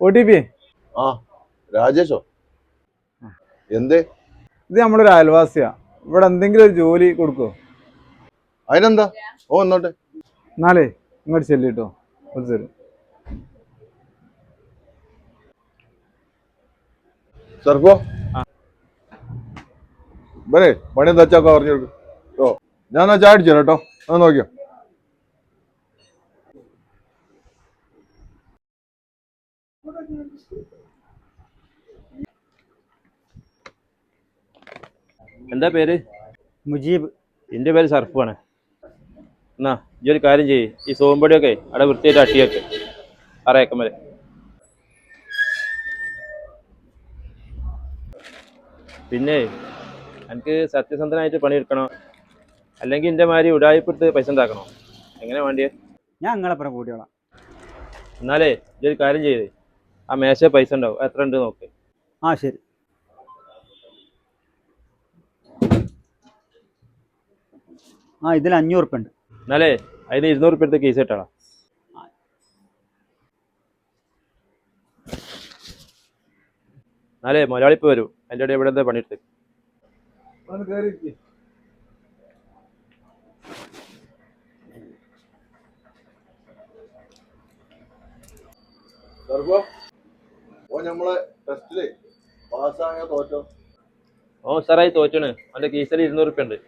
OTP. ആ രാജേഷോ? എന്തേ? ഇത് നമ്മളൊരു അയൽവാസിയാ. ഇവിടെ എന്തെങ്കിലും ഒരു ജോലി കൊടുക്കോ? അതിനെന്താ? ഓ എന്നോട്ടെ. എന്നാലേ ഇങ്ങോട്ട് ചെല്ലിട്ടോ. ഒരു തരും. സർക്കോ ബരേ പണി എന്താ വെച്ചാ പറഞ്ഞു കൊടുക്കും. ഓ ഞാൻ എന്നാ ചായ അടിച്ചു കേട്ടോ. അത് നോക്കിയോ. എന്താ പേര്? മുജീബ്. എൻ്റെ പേര് സർഫാണ്. എന്നാ ഈ ഒരു കാര്യം ചെയ്യ്, ഈ സോമ്പടിയൊക്കെ അവിടെ വൃത്തിയായിട്ട് അട്ടിയൊക്കെ അറിയാക്കമ്മല്. പിന്നെ എനിക്ക് സത്യസന്ധനായിട്ട് പണിയെടുക്കണോ, അല്ലെങ്കിൽ എൻ്റെ മാതിരി ഉടായിപ്പെടുത്ത് പൈസ ഉണ്ടാക്കണോ? എങ്ങനെ വേണ്ടിയേ? ഞാൻ നിങ്ങളെപ്പുറം കൂടിയോളാം. എന്നാലേ ഈ ഒരു കാര്യം ചെയ്ത് ആ മേശ പൈസ ഉണ്ടാവും, എത്ര ഉണ്ട് നോക്ക്. ആ ശരി. ഇതിൽ 500 ഉറുപ്പ്യ ഉണ്ട്. എന്നാലേ അതിന് 200 ഉറുപ്പ്യ എടുത്ത് കേസ് ഇട്ടാളാം. എന്നാലേ മലയാളിപ്പ് വരും, അതിൻ്റെ ഇടയിൽ ഇവിടെ എന്താ പണിയെടുത്ത്. സർക്കോ ഓ നമ്മളെ ടെസ്റ്റില് പാസ്സായ തോറ്റോ? ഓ സാറായി തോറ്റാണ്, അവൻ്റെ കേസിൽ 200 ഉറുപ്പ്യ ഉണ്ട്.